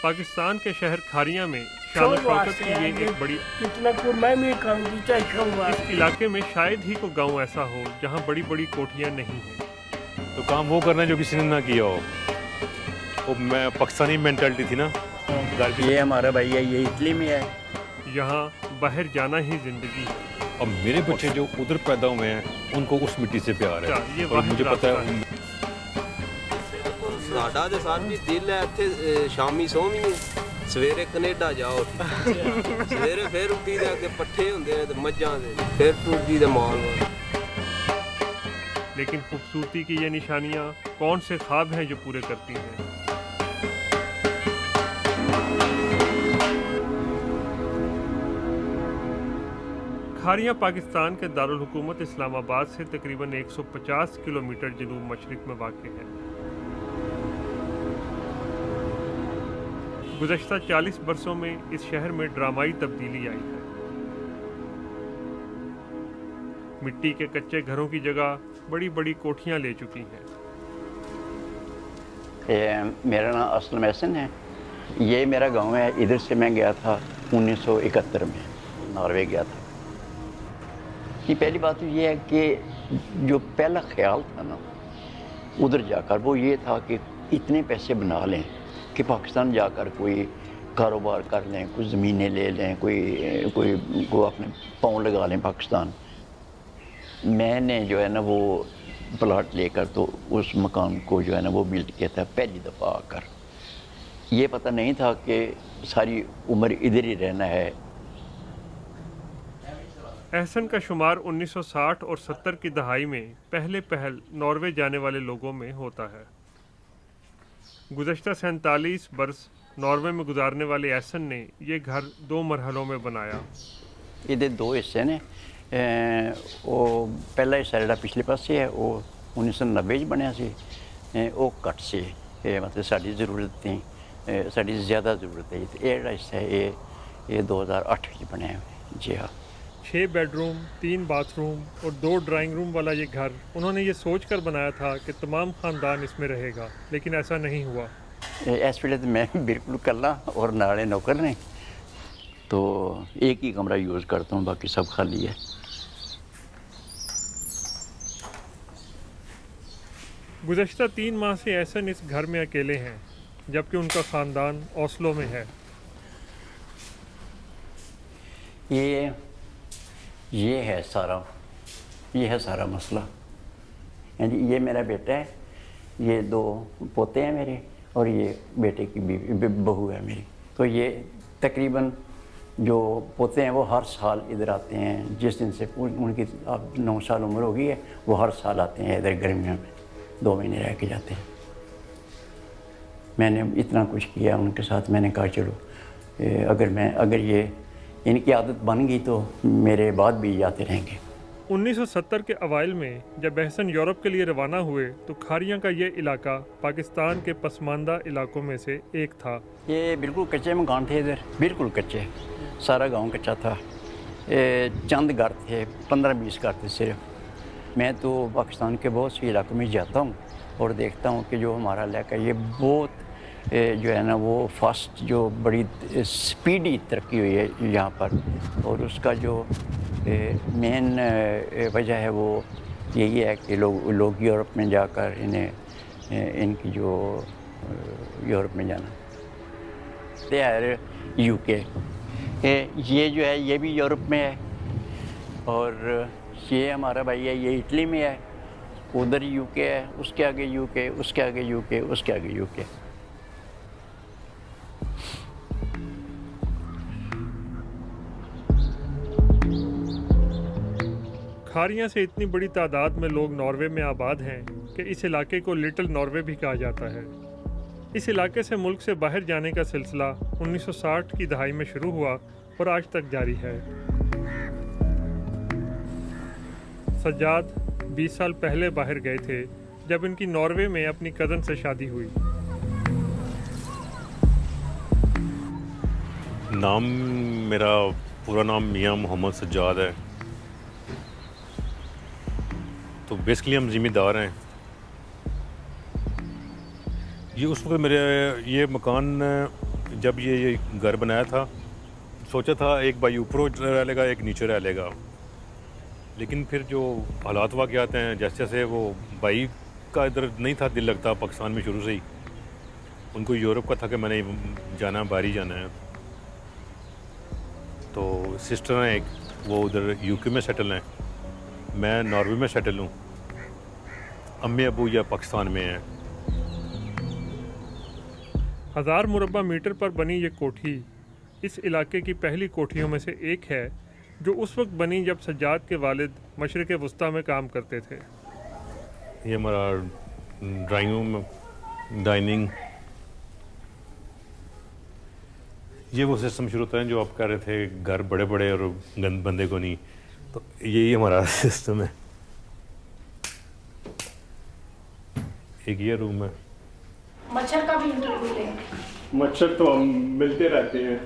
पाकिस्तान के शहर खारिया में शान शौकत की ये एक बड़ी इस इलाके में शायद ही कोई गांव ऐसा हो जहां बड़ी बड़ी कोठियां नहीं हैं। तो काम वो करना है जो किसी ने ना किया हो। वो मैं पाकिस्तानी मेंटालिटी थी ना। ये हमारा भाई है, ये इटली में है। यहाँ बाहर जाना ही जिंदगी है। अब मेरे बच्चे जो उधर पैदा हुए हैं उनको उस मिट्टी से प्यार है ये और मुझे पता है ਸਾਡਾ ਤੇ ਸਰ ਜੀ ਦਿਲ ਹੈ ਇੱਥੇ ਸ਼ਾਮੀ ਸੋਵੀਂ ਸਵੇਰੇ ਕੈਨੇਡਾ ਜਾਓ ਸਵੇਰੇ ਫਿਰ ਉੱਠੀ ਦੇ ਅੱਗੇ ਪੱਠੇ ਹੁੰਦੇ ਨੇ ਤੇ ਮੱਝਾਂ ਦੇ ਫਿਰ ਟੂਜੀ ਦੇ ਮਾਲ लेकिन खूबसूरती की ये निशानियाँ कौन से ख्वाब हैं जो पूरे करती हैं। खारिया पाकिस्तान के दारुल हुकूमत इस्लामाबाद से तकरीबन 150 किलोमीटर जनूब मशरिक में वाक़ है। गुज़श्ता 40 बरसों में इस शहर में ड्रामाई तब्दीली आई है। मिट्टी के कच्चे घरों की जगह बड़ी बड़ी कोठियां ले चुकी हैं। मेरा नाम असलम एहसन है। ये मेरा गांव है। इधर से मैं गया था 1971 में नॉर्वे गया था। कि पहली बात तो ये है कि जो पहला ख्याल था ना उधर जाकर वो ये था कि इतने पैसे बना लें कि पाकिस्तान जाकर कोई कारोबार कर लें, कुछ ज़मीनें ले लें, कोई अपने पाँव लगा लें पाकिस्तान। मैंने जो है ना वो प्लाट लेकर तो उस मकान को जो है ना वो बिल्ड किया था पहली दफ़ा आकर। ये पता नहीं था कि सारी उम्र इधर ही रहना है। एहसन का शुमार 1960 और 70 की दहाई में पहल नॉर्वे जाने वाले लोगों में होता है। गुज़श्ता 47 बरस नॉर्वे में गुजारने वाले एहसन ने ये घर 2 मरहलों में बनाया। ये 2 हिस्से ने। वो पहला हिस्सा जो पिछले पासे है वो 1990 बनया सी। वो घट से मतलब साड़ी जरूरत थी, साड़ी ज़्यादा ज़रूरत है। तो ये हिस्सा है ये 2008 बनया है। जी हाँ। 6 बेडरूम, 3 बाथरूम और 2 ड्राइंग रूम वाला ये घर उन्होंने ये सोच कर बनाया था कि तमाम ख़ानदान इसमें रहेगा, लेकिन ऐसा नहीं हुआ। इस वे तो मैं बिल्कुल कल्ला और नाले नौकर ने, तो एक ही कमरा यूज़ करता हूँ, बाकी सब खाली है। गुज़श्ता 3 माह से एहसन इस घर में अकेले हैं, जबकि उनका ख़ानदान ओस्लो में है। ये है सारा मसला। ये मेरा बेटा है, ये 2 पोते हैं मेरे और ये बेटे की बहू है मेरी। तो ये तकरीबन जो पोते हैं वो हर साल इधर आते हैं। जिस दिन से उनकी अब 9 साल उम्र हो गई है वो हर साल आते हैं इधर गर्मियों में, 2 महीने रह के जाते हैं। मैंने इतना कुछ किया उनके साथ। मैंने कहा चलो अगर ये इनकी आदत बन गई तो मेरे बाद भी आते रहेंगे। 1970 के अवाइल में जब एहसन यूरोप के लिए रवाना हुए तो खारिया का ये इलाका पाकिस्तान के पसमानदा इलाकों में से एक था। ये बिल्कुल कच्चे मकान थे इधर, बिल्कुल कच्चे। सारा गांव कच्चा था। चंद घर थे, 15-20 घर थे सिर्फ। मैं तो पाकिस्तान के बहुत से इलाकों में जाता हूँ और देखता हूँ कि जो हमारा इलाका ये बहुत जो है ना वो फास्ट, जो बड़ी स्पीडी तरक्की हुई है यहाँ पर। और उसका जो मेन वजह है वो यही है कि लोग यूरोप में जाकर इनकी जो यूरोप में जाना यार यूके, ये जो है ये भी यूरोप में है। और ये हमारा भाई है, ये इटली में है। उधर यूके है, उसके आगे यूके, उसके आगे यूके, उसके आगे यूके। खारिया से इतनी बड़ी तादाद में लोग नॉर्वे में आबाद हैं कि इस इलाके को लिटिल नॉर्वे भी कहा जाता है। इस इलाके से मुल्क से बाहर जाने का सिलसिला 1960 की दहाई में शुरू हुआ और आज तक जारी है। सज्जाद 20 साल पहले बाहर गए थे जब इनकी नॉर्वे में अपनी कज़न से शादी हुई। नाम मेरा पूरा नाम मियाँ मोहम्मद सज्जाद है। तो बेसिकली हम ज़िम्मेदार हैं। ये उस वक्त मेरे ये मकान جب یہ گھر بنایا تھا سوچا تھا ایک بھائی اوپر رہ لے گا ایک نیچے رہ لے گا، لیکن پھر جو حالات واقعات ہیں جیسے جیسے وہ بھائی کا ادھر نہیں تھا دل لگتا پاکستان میں شروع سے ہی، ان کو یورپ کا تھا کہ میں نے جانا باہر ہی جانا ہے، تو سسٹر ہیں ایک وہ ادھر یو کے میں سیٹل ہیں، میں ناروے میں سیٹل ہوں، امی ابو یا پاکستان میں ہیں۔ 1000 مربع میٹر پر بنی یہ کوٹھی اس علاقے کی پہلی کوٹھیوں میں سے ایک ہے جو اس وقت بنی جب سجاد کے والد مشرق وسطیٰ میں کام کرتے تھے۔ یہ ہمارا ڈرائنگ روم، ڈائننگ، یہ وہ سسٹم شروع ہوتا ہے جو آپ کہہ رہے تھے گھر بڑے بڑے اور گند بندے کو نہیں، تو یہی ہمارا سسٹم ہے۔ ایک یہ روم ہے، مچھر کا بھی انٹرویو لیں۔ مچھر تو ہم ملتے رہتے ہیں۔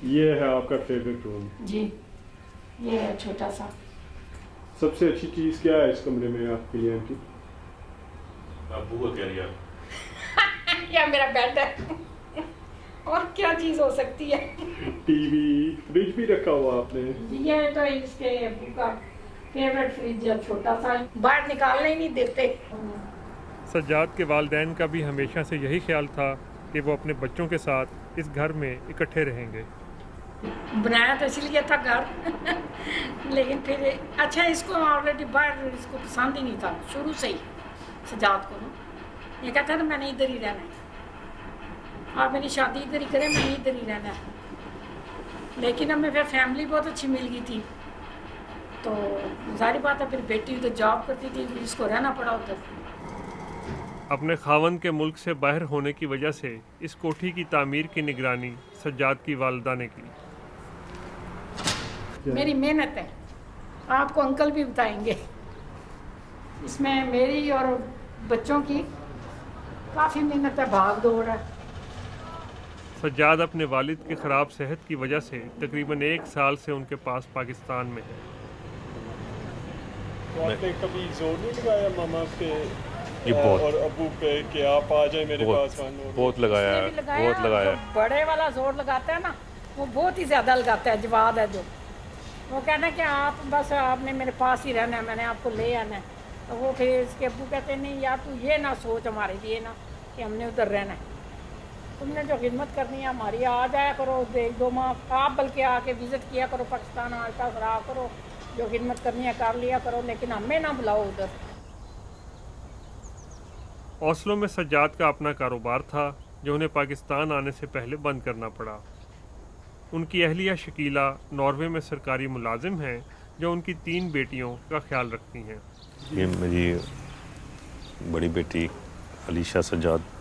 یہ ہے آپ کا فیوریٹ روم؟ جی یہ ہے چھوٹا سا۔ سب سے اچھی چیز کیا ہے اس کمرے میں آپ کے لیے آنٹی؟ ابو کو کہہ رہی یہ میرا بیڈ ہے، اور کیا چیز ہو سکتی ہے؟ ٹی وی، فریج بھی رکھا ہوا آپ نے؟ یہ تو اس کے ابو کا فیوریٹ فریج ہے، چھوٹا سا، باہر نکالنے ہی نہیں دیتے۔ سجاد کے والدین کا بھی ہمیشہ سے یہی خیال تھا کہ وہ اپنے بچوں کے ساتھ اس گھر میں اکٹھے رہیں گے۔ بنایا تو اس لیے تھا گھر، لیکن پھر اچھا اس کو آلریڈی باہر اس کو پسند ہی نہیں تھا شروع سے ہی، سجاد کو یہ کہتا تھا میں نے ادھر ہی رہنا ہے، اور میری شادی ادھر ہی کرے، میں نے ادھر ہی رہنا ہے۔ لیکن ہمیں پھر فیملی بہت اچھی مل گئی تھی، تو ظاہر بات ہے پھر بیٹی ادھر جاب کرتی تھی، اس کو رہنا پڑا ادھر۔ اپنے خاوند کے ملک سے باہر ہونے کی وجہ سے اس کوٹھی کی تعمیر کی نگرانی سجاد کی والدہ نے کی۔ میری محنت ہے، آپ کو انکل بھی بتائیں گے، اس میں میری اور بچوں کی کافی محنت ہے، بھاگ دوڑ ہے۔ سجاد اپنے والد کی خراب صحت کی وجہ سے تقریباً 1 سال سے ان کے پاس پاکستان میں ہے۔ تو آپ نے کبھی زور نہیں لگایا ماما پہ یہ بہت اور ابو پہ کہ آپ آ جائیں میرے پاس؟ بہت لگایا ہے، بہت لگایا ہے۔ جو بڑے والا زور لگاتا ہے نا وہ بہت ہی زیادہ لگاتا ہے، جواد ہے جو، وہ کہنا ہے کہ آپ بس آپ نے میرے پاس ہی رہنا ہے، میں نے آپ کو لے آنا ہے، تو وہ پھر اس کے ابو کہتے ہیں نہیں یار تو یہ نہ سوچ ہمارے لیے نا کہ ہم نے ادھر رہنا ہے، تم نے جو خدمت کرنی ہے ہماری آ جایا کرو 1-2 ماہ، آپ بلکہ آ کے وزٹ کیا کرو پاکستان، آج تک رہا کرو، جو خدمت کرنی ہے کر لیا کرو، لیکن ہمیں نہ بلاؤ ادھر۔ اوسلو میں سجاد کا اپنا کاروبار تھا جو انہیں پاکستان آنے سے پہلے بند کرنا پڑا۔ ان کی اہلیہ شکیلہ ناروے میں سرکاری ملازم ہیں جو ان کی 3 بیٹیوں کا خیال رکھتی ہیں۔ یہ میری بڑی بیٹی علیشہ سجاد،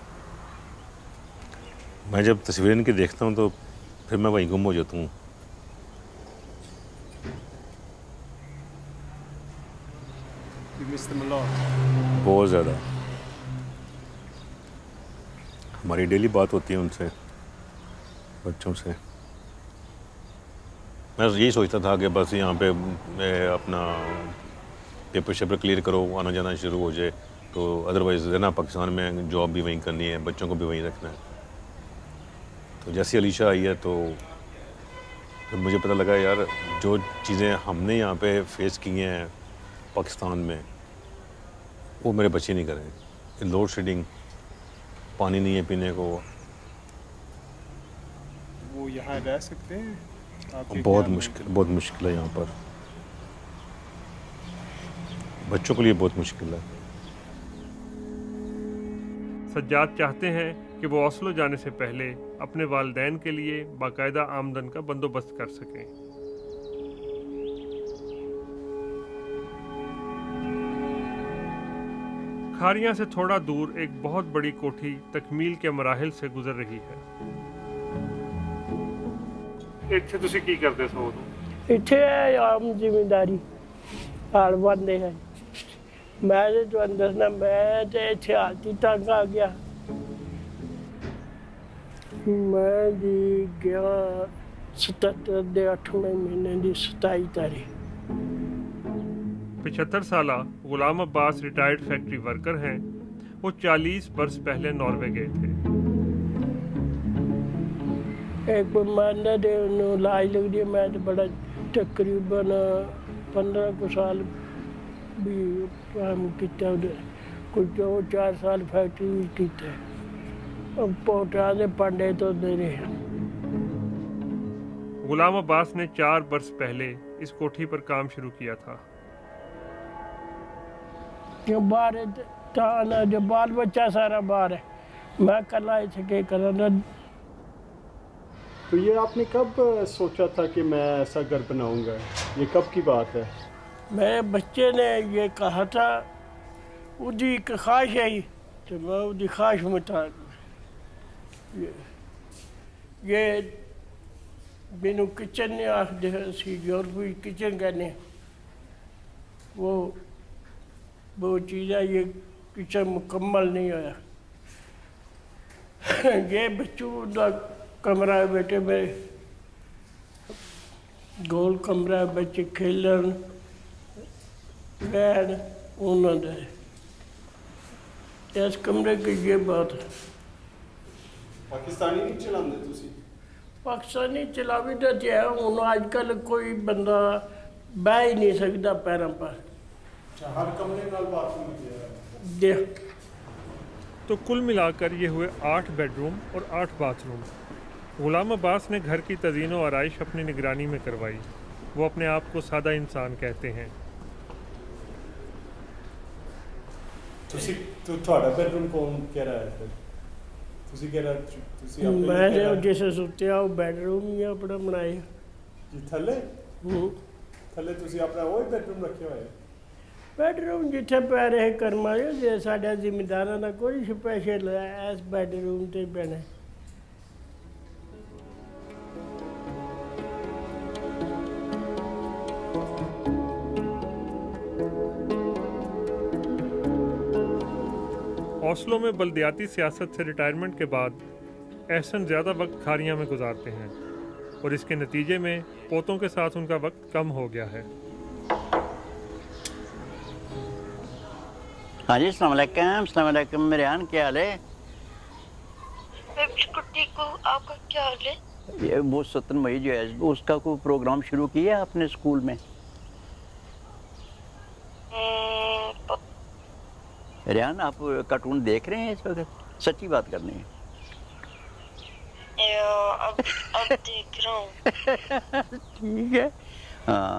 میں جب تصویریں ان کی دیکھتا ہوں تو پھر میں وہیں گم ہو جاتا ہوں۔ بہت زیادہ، ہماری ڈیلی بات ہوتی ہے ان سے، بچوں سے۔ میں یہی سوچتا تھا کہ بس یہاں پہ میں اپنا پیپر شیپر کلیئر کرو، آنا جانا شروع ہو جائے، تو ادروائز رہنا پاکستان میں، جاب بھی وہیں کرنی ہے، بچوں کو بھی وہیں رکھنا ہے۔ تو جیسی علیشہ آئی ہے تو پھر مجھے پتہ لگا یار جو چیزیں ہم نے یہاں پہ فیس کی ہیں پاکستان میں وہ میرے بچے نہیں کریں۔ لوڈ شیڈنگ، پانی نہیں ہے پینے کو، وہ یہاں رہ سکتے ہیں؟ آپ کے بہت خیال میں؟ بہت مشکل ہے یہاں پر، بچوں کے لیے بہت مشکل ہے۔ سجاد چاہتے ہیں کہ وہ اوسلو جانے سے پہلے اپنے والدین کے لیے باقاعدہ آمدن کا بندوبست کر سکیں۔ کھاریاں سے تھوڑا دور ایک بہت بڑی کوٹھی تکمیل کے مراحل سے گزر رہی ہے۔ ਇੱਥੇ ਤੁਸੀਂ ਕੀ ਕਰਦੇ ਸੋ ਉਦੋਂ? ਇੱਥੇ ਆਮ ਜ਼ਿਮੀਂਦਾਰੀ ਹਾਲ ਬੰਦੇ ਹੈ। ਮੈਂ ਤੇ ਤੁਹਾਨੂੰ ਦੱਸਣਾ, ਮੈਂ ਤੇ ਇੱਥੇ ਹਾਲਤੀ ਤੰਗ ਆ ਗਿਆ। ਮੈਂ ਜੀ ਗਿਆ 77 ਦੇ 8ਵੇਂ ਮਹੀਨੇ ਦੀ 27 ਤਾਰੀਖ। 75 साला गुलाम अब्बास रिटायर्ड फैक्ट्री वर्कर हैं। वो 40 बरस पहले नॉर्वे गए थे। ਇੱਕ ਬਿਮਾਰੀ ਦੇ ਨੂੰ ਇਲਾਜ ਲੱਗਦੀ ਹੈ। ਮੈਂ ਤਾਂ ਬੜਾ ਤਕਰੀਬਨ 15 ਕੁ ਸਾਲ ਵੀ ਕੰਮ ਕੀਤਾ ਉਹਦੇ, ਕੁਝ 2-4 ਸਾਲ ਫੈਕਟਰੀ ਵਿੱਚ ਕੀਤਾ। ਪੋਟਾਂ ਦੇ ਪਾਂਡੇ ਧੋਂਦੇ ਰਹੇ। गुलाम अब्बास ने 4 बरस पहले इस कोठी पर काम शुरू किया था। जो बाहर है जो बाल बच्चा सारा बाहर है, मैं कला इसे करना। तो ये आपने कब सोचा था कि मैं ऐसा घर बनाऊंगा? ये कब की बात है? मेरे बच्चे ने ये कहा था, उसकी एक ख्वाहिश है तो मैं उसकी ख्वाहिश मुताबिक ये मैनू किचन ने आखते सी यूरोपी किचन कहने, वो चीज़ है। ये किचन मुकम्मल नहीं होया। ये बच्चों का कमरा है बेटे मेरे, गोल कमरा है, बच्चे खेलन बैठ उन्होंने इस कमरे की ये बात है। पाकिस्तानी नहीं चलाते तुसी? पाकिस्तानी चलावी तो है हूँ। अजकल कोई बंदा बह ही नहीं सकता पैरों पर। हर कमरे नाल बाथरूम है। देख तो कुल मिलाकर ये हुए 8 बेडरूम और 8 बाथरूम। गुलाम अब्बास ने घर की तज़ीन व आराइश अपनी निगरानी में करवाई। वो अपने आप को सादा इंसान कहते हैं। तो थोड़ा बेडरूम कौन कह रहा है फिर? तुसी कह रहा तुसी अपने मैं जिस सुत्या वो बेडरूम ही अपना बनाए। जी थल्ले थल्ले तुसी अपना वही बेडरूम रखे हुए? बेडरूम जिथे पै रहे कर्मा जे साढ़े जिमीदारा का कोई स्पैशल इस बेडरूम से पैना। ओस्लो में बल्दियाती सियासत से रिटायरमेंट के बाद एहसन ज़्यादा वक्त खारियां में गुजारते हैं और इसके नतीजे में पोतों के साथ उनका वक्त कम हो गया है। हाँ जी, अस्सलाम वालेकुम। मेरे आन क्या हाल है? कुट्टी को आपका क्या हाल है? ये वो 17 मई जो है उसका कोई प्रोग्राम शुरू किया आपने स्कूल में? रेहान, आप कार्टून देख रहे हैं इस वक्त? सच्ची बात करनी है। अब देख रहा हूँ। ठीक है, हाँ।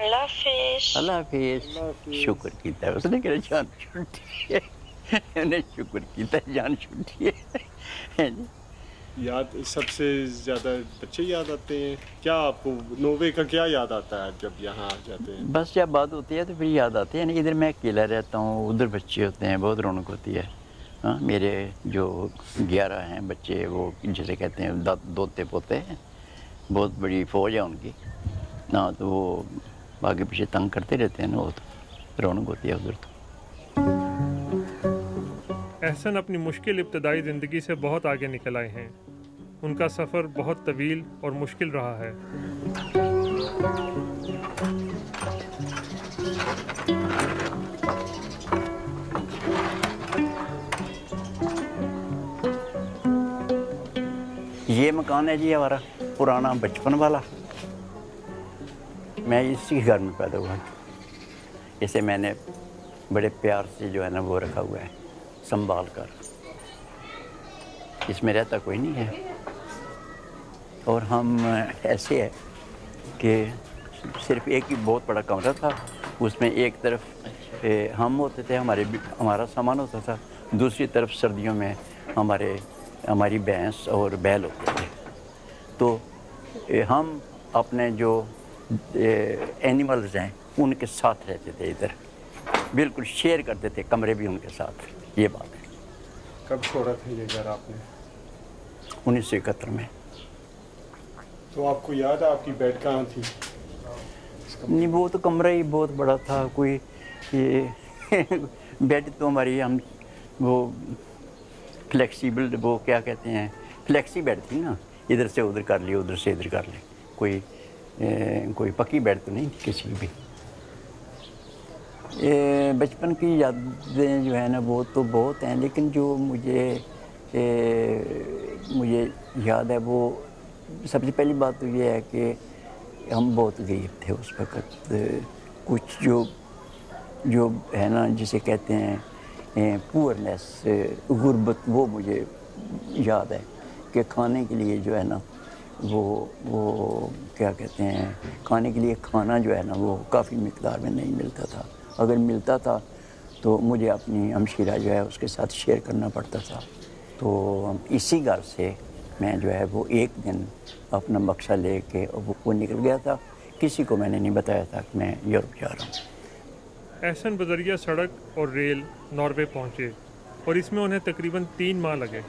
अल्लाह हाफिज़। अल्लाह हाफिज़। शुक्र कीता है उसने कि जान छुट्टी है। उन्हें शुक्र कीता है जान छुट्टी है। याद सबसे ज़्यादा बच्चे याद आते हैं क्या आपको? नोवे का क्या याद आता है जब यहाँ आ जाते हैं? बस जब बात होती है तो फिर याद आती है। इधर मैं अकेला रहता हूँ, उधर बच्चे होते हैं, बहुत रौनक होती है। हाँ, मेरे जो 11 हैं बच्चे, वो जिसे कहते हैं दोते पोते हैं, बहुत बड़ी फौज है उनकी ना, तो वो आगे पीछे तंग करते रहते हैं ना, वो तो रौनक होती है उधर। तो एहसन अपनी मुश्किल इब्तदाई ज़िंदगी से बहुत आगे निकल आए हैं। उनका सफ़र बहुत तवील और मुश्किल रहा है। ये मकान है जी हमारा पुराना बचपन वाला। मैं इसी घर में पैदा हुआ। इसे मैंने बड़े प्यार से जो है ना वो रखा हुआ है संभाल कर। इसमें रहता कोई नहीं है और हम ऐसे है कि सिर्फ एक ही बहुत बड़ा कमरा था, उसमें एक तरफ हम होते थे, हमारा सामान होता था, दूसरी तरफ सर्दियों में हमारी भैंस और बैल होते थे। तो हम अपने जो एनिमल्स हैं उनके साथ रहते थे, इधर बिल्कुल शेयर करते थे कमरे भी उनके साथ। ये बात है। कब छोड़ा था ये घर आपने? 1971 में। तो आपको याद है आपकी बेड कहाँ थी? नहीं, वो तो कमरा ही बहुत बड़ा था। कोई ये बेड तो हमारी हम वो फ्लेक्सिबल, वो क्या कहते हैं, फ्लेक्सी बेड थी ना, इधर से उधर कर ली, उधर से इधर कर ली। कोई पक्की बेड तो नहीं थी किसी भी। बचपन की यादें जो है ना वो तो बहुत हैं, लेकिन जो मुझे याद है वो सबसे पहली बात तो ये है कि हम बहुत गरीब थे उस वक़्त। कुछ जो है ना जिसे कहते हैं पुअरनेस, गुर्बत, वो मुझे याद है कि खाने के लिए जो है ना वो क्या कहते हैं, खाने के लिए खाना जो है ना वो काफ़ी मिकदार में नहीं मिलता था। अगर मिलता था तो मुझे अपनी हमशीरा जो है उसके साथ शेयर करना पड़ता था। तो इसी घर से मैं जो है वो एक दिन अपना बक्सा ले के वो निकल गया था। किसी को मैंने नहीं बताया था कि मैं यूरोप जा रहा हूँ। एहसन बजरिया सड़क और रेल नॉर्वे पहुँचे और इसमें उन्हें तकरीबन 3 माह लगे।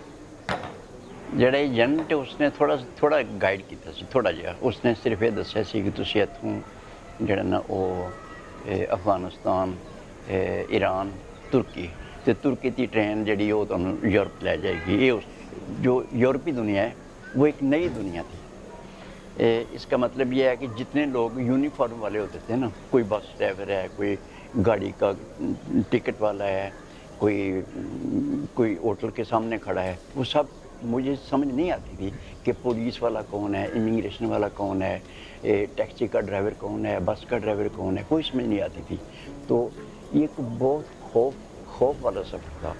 ਜਿਹੜਾ ਏਜੰਟ ਉਸਨੇ ਥੋੜਾ ਗਾਈਡ ਕੀਤਾ ਸੀ, ਥੋੜਾ ਜਿਹਾ। ਉਸਨੇ ਸਿਰਫ ਇਹ ਦੱਸਿਆ ਸੀ ਕਿ ਤੁਸੀਂ ਇੱਥੋਂ ਜਿਹੜਾ ਨਾ ਉਹ ਅਫਗਾਨਿਸਤਾਨ, ਈਰਾਨ, ਤੁਰਕੀ ਤੇ ਤੁਰਕੀ ਦੀ ਟ੍ਰੇਨ ਜਿਹੜੀ ਉਹ ਤੁਹਾਨੂੰ यूरोप ਲੈ जाएगी। ये जो यूरोपी दुनिया है वो एक नई दुनिया थी। इसका मतलब ये है कि जितने लोग यूनिफॉर्म वाले होते थे ना, कोई बस ड्राइवर है, कोई गाड़ी का टिकट वाला है, कोई होटल के सामने खड़ा है, वो सब मुझे समझ नहीं आती थी कि पुलिस वाला कौन है, इमिग्रेशन वाला कौन है, टैक्सी का ड्राइवर कौन है, बस का ड्राइवर कौन है, कोई समझ नहीं आती थी। तो ये एक बहुत खौफ वाला सफ़र था।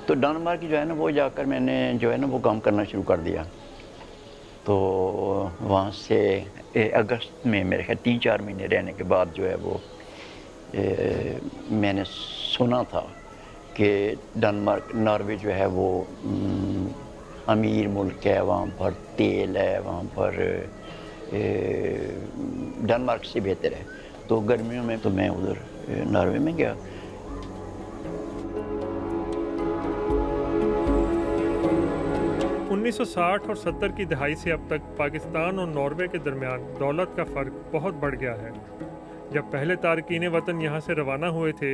तो डेनमार्क जो है ना वो जाकर मैंने जो है ना वो काम करना शुरू कर दिया। तो वहाँ से अगस्त में मेरे ख्याल 3-4 महीने रहने के बाद जो है वो मैंने सुना था कि डेनमार्क, नॉर्वे जो है वो अमीर मुल्क है, वहाँ पर तेल है, वहाँ पर डेनमार्क से बेहतर है। तो गर्मियों में तो मैं उधर नॉर्वे में गया। उन्नीस 1960 और 70 की दहाई से अब तक पाकिस्तान और नॉर्वे के दरमियान दौलत का फ़र्क बहुत बढ़ गया है। जब पहले तारकीन वतन यहाँ से रवाना हुए थे,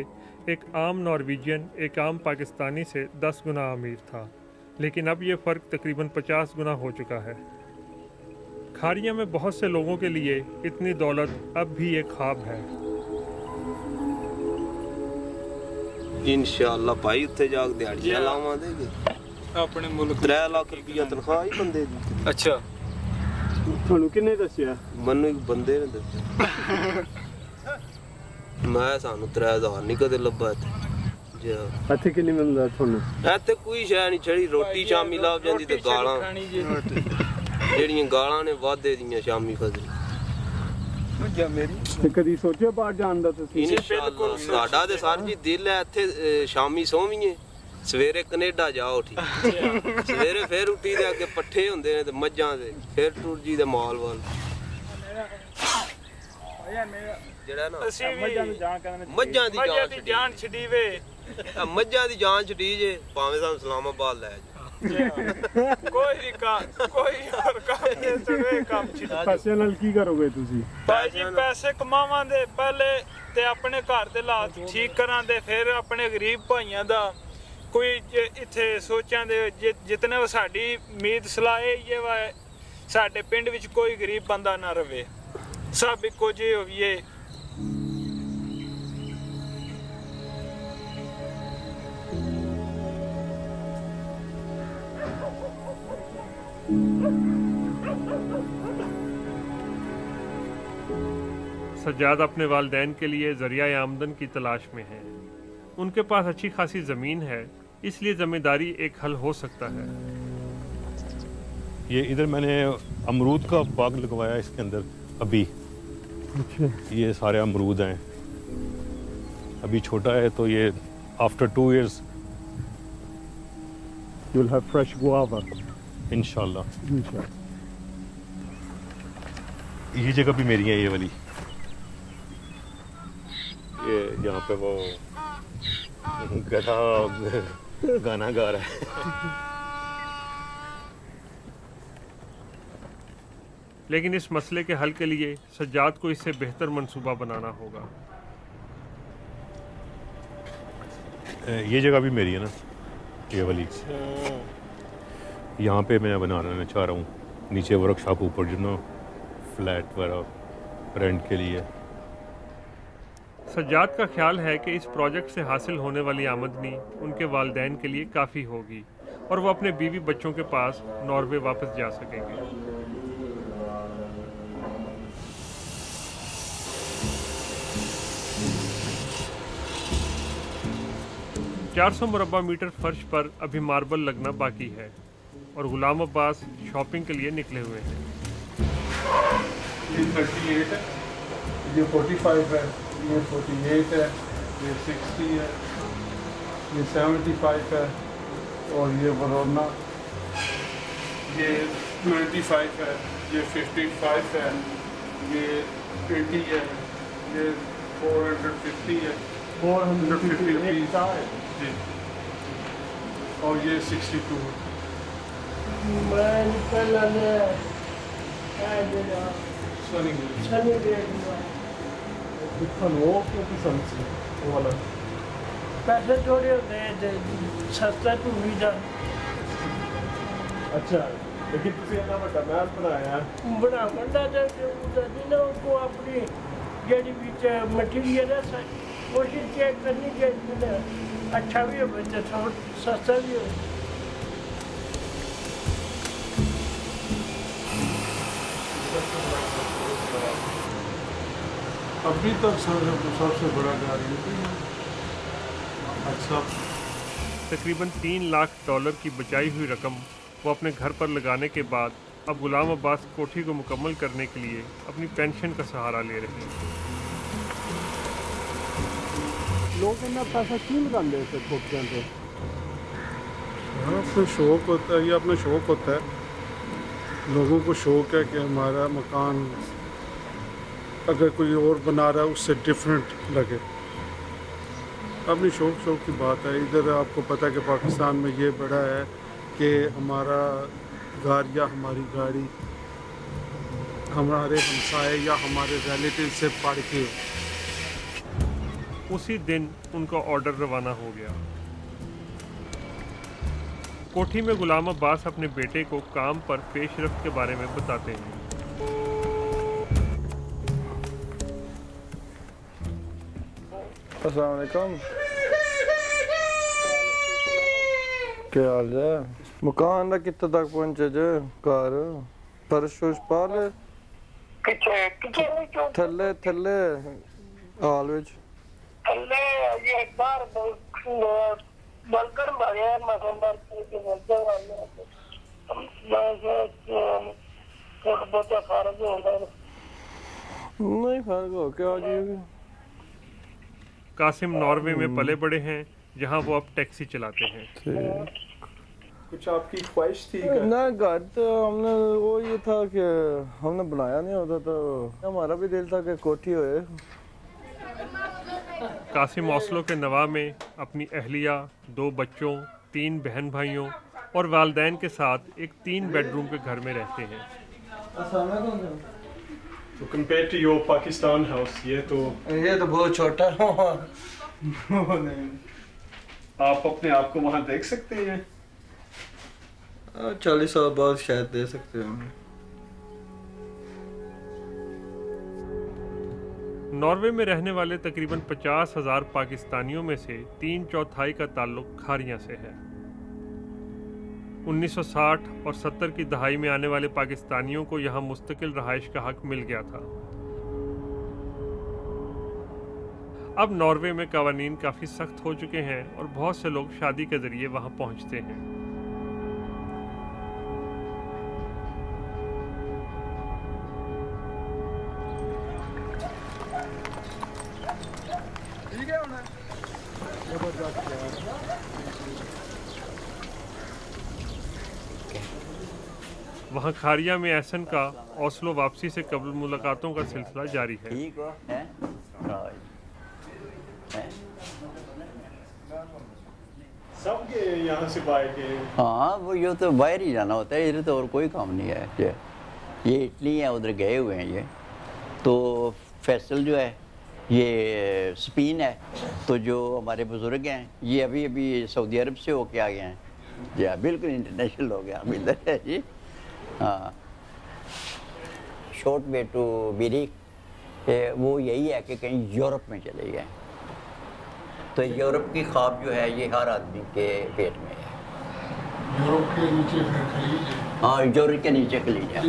एक आम नॉर्वेजियन एक आम पाकिस्तानी से 10 गुना अमीर था, लेकिन अब ये फ़र्क तकरीबन 50 गुना हो चुका है। खारिया में बहुत से लोगों के लिए इतनी दौलत अब भी एक ख्वाब है। इंशाअल्लाह भाई उत्थे जाके दिहाड़ियां लावांगे अपने मुल्क 3 लाख रुपया तनख्वाह ही बंदे दी। अच्छा ਤੁਹਾਨੂੰ ਕਿੰਨੇ ਦੱਸਿਆ? ਮੈਨੂੰ ਇੱਕ ਬੰਦੇ ਨੇ ਦੱਸਿਆ। ਮੈਂ ਸਾਨੂੰ 3000 ਨਹੀਂ ਕਦੇ ਲੱਭਾ ਇੱਥੇ। ਇੱਥੇ ਕਿੰਨੀ ਮਿਲਦਾ ਤੁਹਾਨੂੰ? ਇੱਥੇ ਕੋਈ ਸ਼ੈ ਨਹੀਂ ਛੜੀ, ਰੋਟੀ ਸ਼ਾਮੀ ਲੱਭ ਜਾਂਦੀ ਤੇ ਗਾਲਾਂ, ਜਿਹੜੀਆਂ ਗਾਲਾਂ ਨੇ ਵਾਧੇ ਦੀਆਂ ਸ਼ਾਮੀ ਫਜ਼ਲ। ਤੇ ਕਦੀ ਸੋਚਿਆ ਬਾਹਰ ਜਾਣ ਦਾ ਤੁਸੀਂ? ਇਨਸ਼ਾਅੱਲਾ ਸਾਡਾ ਤੇ ਸਰ ਜੀ ਦਿਲ ਹੈ ਇੱਥੇ ਸ਼ਾਮੀ ਸੋਵੀਏ, ਸਵੇਰੇ ਕੈਨੇਡਾ ਜਾਓ। ਠੀਕ ਸਵੇਰੇ ਫਿਰ ਉੱਠੀ ਦੇ ਅੱਗੇ ਪੱਠੇ ਹੁੰਦੇ ਨੇ ਤੇ ਮੱਝਾਂ ਦੇ, ਫਿਰ ਟੁਰ ਜੀ ਦੇ ਮਾਲ ਵਾਲ ਜਿਹੜਾ ਨਾ ਮੱਝਾਂ ਦੀ ਜਾਨ ਛੱਡੀ ਵੇ, ਮੱਝਾਂ ਦੀ ਜਾਨ ਛੱਡੀ ਜੇ ਭਾਵੇਂ ਸਾਨੂੰ ਇਸਲਾਮਾਬਾਦ ਲੈ ਜਾ। ਕੋਈ ਹੋਰ ਕੰਮ ਨਹੀਂ ਸਵੇ ਕੰਮ ਚ। ਪੈਸੇ ਨਾਲ ਕੀ ਕਰੋਗੇ ਤੁਸੀਂ? ਭਾਈ ਜੀ ਪੈਸੇ ਕਮਾਵਾਂਗੇ ਪਹਿਲੇ ਤੇ ਆਪਣੇ ਘਰ ਦੇ ਹਾਲਾਤ ਠੀਕ ਕਰਾਂਗੇ, ਫਿਰ ਆਪਣੇ ਗਰੀਬ ਭਾਈਆਂ ਦਾ ਕੋਈ ਇੱਥੇ ਸੋਚਾਂਦੇ ਜਿਤਨੇ ਸਾਡੀ ਉਮੀਦ ਸਲਾਹ ਇਹ ਵਾ ਸਾਡੇ ਪਿੰਡ ਵਿੱਚ ਕੋਈ ਗਰੀਬ ਬੰਦਾ ਨਾ ਰਵੇ, ਸਭ ਇੱਕੋ ਜਿਹੇ ਹੋਈਏ। सज्जाद अपने वालिदैन के लिए ज़रिया आमदन की तलाश में है। उनके पास अच्छी खासी ज़मीन है, इसलिए ज़मींदारी एक हल हो सकता है। ये इधर मैंने अमरूद का बाग लगवाया इसके अंदर अभी। अच्छा, ये सारे अमरूद हैं, अभी छोटा है तो ये after 2 years you'll have fresh guava इंशाल्लाह। inshallah। ये जगह भी मेरी है, ये वाली। ये यहाँ पे वो गधा गाना गा रहा है। लेकिन इस मसले के हल के लिए सज्जाद को इससे बेहतर मंसूबा बनाना होगा। ये जगह भी मेरी है ना, ये वाली। यहाँ पे मैं बनाना चाह रहा हूँ, नीचे वर्कशॉप, ऊपर जो ना फ्लैट वगैरह रेंट के लिए। सज्जाद का ख्याल है कि इस प्रोजेक्ट से हासिल होने वाली आमदनी उनके वालिदैन के लिए काफ़ी होगी और वो अपने बीवी बच्चों के पास नॉर्वे वापस जा सकेंगे। चार 400 मुरब्बा मीटर फर्श पर अभी मार्बल लगना बाकी है और गुलाम अब्बास शॉपिंग के लिए निकले हुए हैं। ये 38 है, ये 45 है, ये 48 है, ये 60 है, ये 75 है और ये वरोना, ये 95 है, ये 55 है, ये 80 है, ये 450 है, 450 रुपीज़ जी, और ये 62 है। मैं पहले सनी वो वाला पैसे थोड़े होते हैं सस्ता तू भी जा अच्छा, लेकिन ਤੁਸੀਂ ਇੰਨਾ ਵੱਡਾ ਮਹਿਲ ਬਣਾਇਆ बड़ा बड़ा दिनों को अपनी जड़ी बीच मटीरियल है कोशिश चेक करनी चाहिए अच्छा भी हो बच्चा सस्ता भी हो। अभी तक सबसे बड़ा गाड़ी अच्छा। तकरीबन $3 लाख की बचाई हुई रकम वो अपने घर पर लगाने के बाद अब गुलाम अब्बास कोठी को मुकम्मल करने के लिए अपनी पेंशन का सहारा ले रहे हैं। लोग इतना पैसा क्यों लगाते हैं कोठियाँ पे? हाँ, अपना शौक होता है, ये अपना शौक होता है। लोगों को शौक है कि हमारा मकान अगर कोई और बना रहा है उससे डिफरेंट लगे। अपनी शौक की बात है। इधर आपको पता है कि पाकिस्तान में ये बड़ा है कि हमारा घर या हमारी गाड़ी हमारे हमसाए या हमारे रिलेटिव से पढ़ के उसी दिन उनका ऑर्डर रवाना हो गया। कोठी में गुलाम अब्बास अपने बेटे को काम पर पेशरफ्त के बारे में बताते हैं। अस्सलाम वालेकुम, क्या हाल है? मकान दा कित्थे तक पहुंचे जे? घर फर्श पा ले थल्ले थल्ले हाल विच अल्ले ये बार बलकर मारे मसंदर के बोलते वाले बस बहुत फर्क होता है। नहीं फर्क हो क्या जी? कासिम नॉर्वे में पले बड़े हैं जहां वो अब टैक्सी चलाते हैं। कुछ आपकी ख्वाहिश थी ना घर तो हमने वो ये था कि हमने बनाया नहीं होता तो हमारा भी दिल था कि कोठी होए। कासिम ओस्लो के नवा में अपनी अहलिया, 2 बच्चों, 3 बहन भाइयों और वालिदैन के साथ एक 3 बेडरूम के घर में रहते हैं। तो compare to your Pakistan house ये तो बहुत छोटा आप अपने आप को वहाँ देख सकते हैं। 40 साल बाद शायद दे सकते हैं। नॉर्वे में रहने वाले तकरीबन 50,000 पाकिस्तानियों में से 3/4 का ताल्लुक खारियां से है। 1960 और 70 की दहाई में आने वाले पाकिस्तानियों को यहाँ मुस्तकिल रहाइश का हक मिल गया था। अब नॉर्वे में कवानीन काफ़ी सख्त हो चुके हैं और बहुत से लोग शादी के ज़रिए वहाँ पहुँचते हैं। वहाँ खारिया में एहसन का ओस्लो वापसी से कबल मुलाकातों का सिलसिला जारी है। ठीक हो हैं? सब के यहाँ से बाहर के हाँ, वो ये तो बाहर ही जाना होता है, इधर तो और कोई काम नहीं है। ये इटली है, उधर गए हुए हैं ये। तो फैसल जो है ये स्पेन है, तो जो हमारे बुज़ुर्ग हैं ये अभी अभी सऊदी अरब से होके आ गए हैं। जी हाँ, बिल्कुल इंटरनेशनल हो गया अभी इधर है जी। हाँ, शॉर्ट वे टू बिरी وہ یہی ہے کہ کہیں یورپ میں چلے گئے. تو یورپ کی خواب جو ہے یہ ہر آدمی کے پیٹ میں ہے. یورپ کے نیچے پھر خلیج ہے. ہاں یورپ کے نیچے خلیج ہے.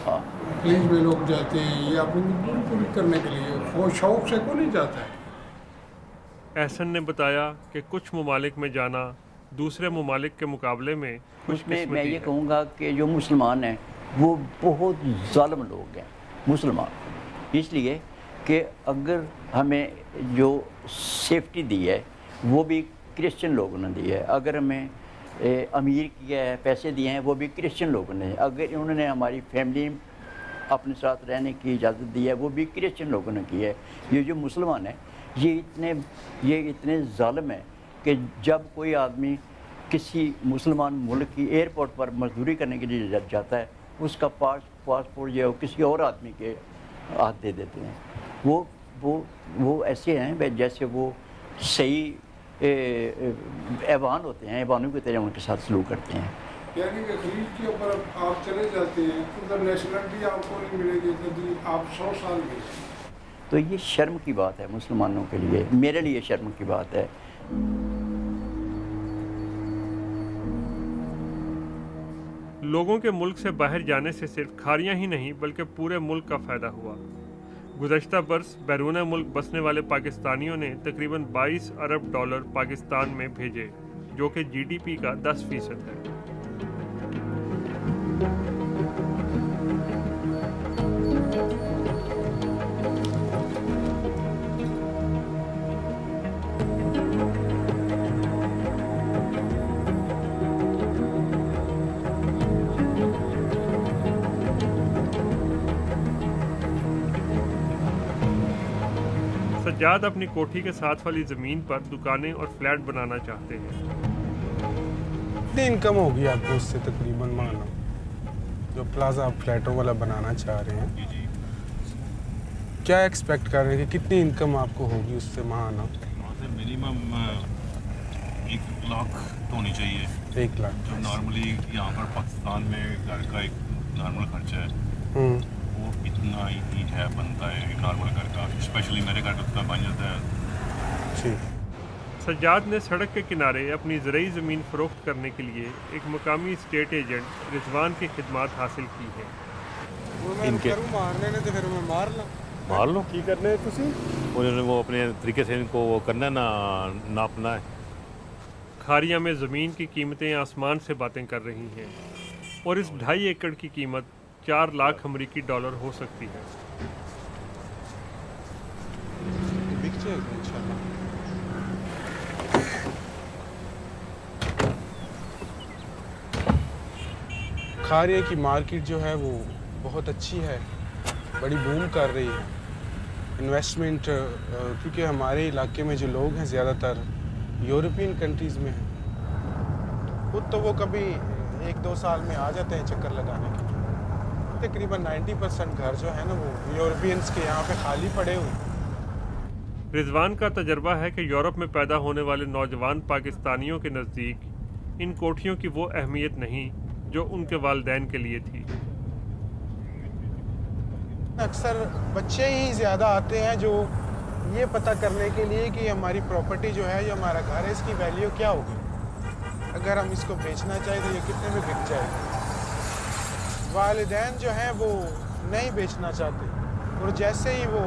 ہاں خلیج میں لوگ جاتے ہیں یہ اپنی مزدوری پوری کرنے کے لیے. وہ شوق سے کو نہیں جاتا ہے. احسن نے بتایا کہ کچھ ممالک میں جانا دوسرے ممالک کے مقابلے میں خوش اس میں قسمتی یہ ہے. کہوں گا کہ جو مسلمان ہیں وہ بہت ظالم لوگ ہیں مسلمان. اس لیے کہ اگر ہمیں جو سیفٹی دی ہے وہ بھی کرسچن لوگوں نے دی ہے. اگر ہمیں امیر کیا ہے پیسے دیے ہیں وہ بھی کرسچن لوگوں نے. اگر انہوں نے ہماری فیملی اپنے ساتھ رہنے کی اجازت دی ہے وہ بھی کرسچن لوگوں نے کی ہے. یہ جو مسلمان ہیں یہ اتنے ظالم ہیں کہ جب کوئی آدمی کسی مسلمان ملک کی ایئرپورٹ پر مزدوری کرنے کے لیے جاتا ہے اس کا پاسپورٹ جو ہے کسی اور آدمی کے ہاتھ دے دیتے ہیں. وہ ایسے ہیں جیسے وہ صحیح ایوان ہوتے ہیں, ایوانوں کی طرح ان کے ساتھ سلوک کرتے ہیں. یعنی کہ خلیج کے اوپر آپ چلے جاتے ہیں ادھر نیشنلٹی آپ کو نہیں ملے گی کبھی آپ 100 سال گئے. تو یہ شرم کی بات ہے مسلمانوں کے لیے, میرے لیے شرم کی بات ہے. لوگوں کے ملک سے باہر جانے سے صرف کھاریاں ہی نہیں بلکہ پورے ملک کا فائدہ ہوا. گزشتہ برس بیرون ملک بسنے والے پاکستانیوں نے تقریباً 22 ارب ڈالر پاکستان میں بھیجے جو کہ جی ڈی پی کا 10% ہے. سجاد اپنی کوٹھی کے ساتھ والی زمین پر دکانیں اور فلیٹ بنانا چاہتے ہیں. کتنی انکم ہوگی آپ کو اس سے تقریباً مانا جو پلازا آپ فلیٹوں والا بنانا چاہ رہے ہیں؟ کیا ایکسپیکٹ کر رہے ہیں کہ کتنی انکم آپ کو ہوگی اس سے مانا؟ منیمم 1 لاکھ تو ہونی چاہیے. 1 لاکھ جو نارملی یہاں پر پاکستان میں گھر کا ایک نارمل خرچہ ہے وہ اتنا ہی ہے بنتا ہے ایک نارمل گھر کا. اسپیشلی میرے گھر کا اتنا بن جاتا ہے. سجاد نے سڑک کے کنارے اپنی زرعی زمین فروخت کرنے کے لیے ایک مقامی اسٹیٹ ایجنٹ رضوان کی خدمات حاصل کی ہے. ان کے مار لو کی کرنے انہوں نے وہ اپنے طریقے سے ان کو وہ کرنا ہے نا, ناپنا ہے. کھاریاں میں زمین کی قیمتیں آسمان سے باتیں کر رہی ہیں اور اس 2.5 ایکڑ کی قیمت 4 لاکھ امریکی ڈالر ہو سکتی ہے. کھاریے کی مارکیٹ جو ہے وہ بہت اچھی ہے, بڑی بوم کر رہی ہے. انویسٹمنٹ کیونکہ ہمارے علاقے میں جو لوگ ہیں زیادہ تر یورپین کنٹریز میں ہیں, خود تو وہ کبھی 1-2 سال میں آ جاتے ہیں چکر لگانے کے لیے. تقریباً 90% گھر جو ہے نا وہ یورپینس کے یہاں پہ خالی پڑے ہوئے. رضوان کا تجربہ ہے کہ یورپ میں پیدا ہونے والے نوجوان پاکستانیوں کے نزدیک ان کوٹھیوں کی وہ اہمیت نہیں جو ان کے والدین کے لیے تھی. اکثر بچے ہی زیادہ آتے ہیں جو یہ پتہ کرنے کے لیے کہ ہماری پراپرٹی جو ہے یا ہمارا گھر ہے اس کی ویلیو کیا ہوگی, اگر ہم اس کو بیچنا چاہیں تو یہ کتنے میں بک جائے گا. والدین جو ہیں وہ نہیں بیچنا چاہتے اور جیسے ہی وہ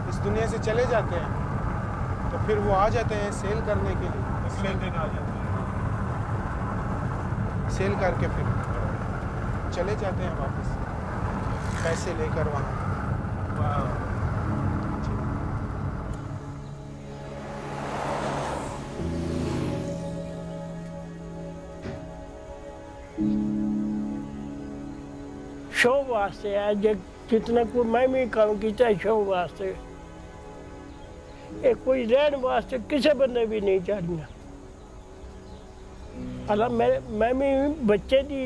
اس دنیا سے چلے جاتے ہیں تو پھر وہ آ جاتے ہیں سیل کرنے کے لیے. سیل کر کے پھر چلے جاتے ہیں واپس پیسے لے کر وہاں. شو واسطے ہے جتنا کوئی میں بھی کام کیتا ہے شو واسطے, کوئی رہن واسطے کسی بندے بھی نہیں چاہیے. اللہ میں بھی بچے دی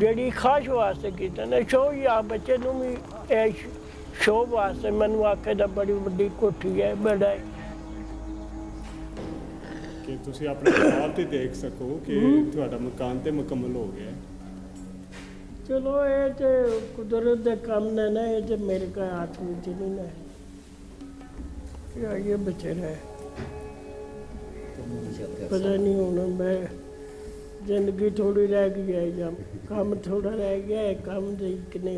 جڑی خواہش واسطے کیتا نا شو, یا بچے نو بھی شو واسطے مینوں آکھے دا بڑی وڈی کوٹھی ہے بڑا ہے کہ تسی اپنے آپ تے دیکھ سکو کہ تہاڈا مکان تے مکمل ہو گیا ہے. ਚਲੋ ਇਹ ਤੇ ਕੁਦਰਤ ਦੇ ਕੰਮ ਨੇ ਨਾ, ਇਹ ਤੇ ਮੇਰੇ ਕਾ ਹੱਥ ਵਿੱਚ ਨਹੀਂ ਨਾ ਇਹ ਬਚੇ ਰਹੇ। ਪਤਾ ਨਹੀਂ ਹੁਣ ਮੈਂ ਜ਼ਿੰਦਗੀ ਥੋੜੀ ਰਹਿ ਗਈ ਹੈ ਜਾਂ ਕੰਮ ਥੋੜਾ ਰਹਿ ਗਿਆ ਹੈ, ਕੰਮ ਦੇ ਕਿੰਨੇ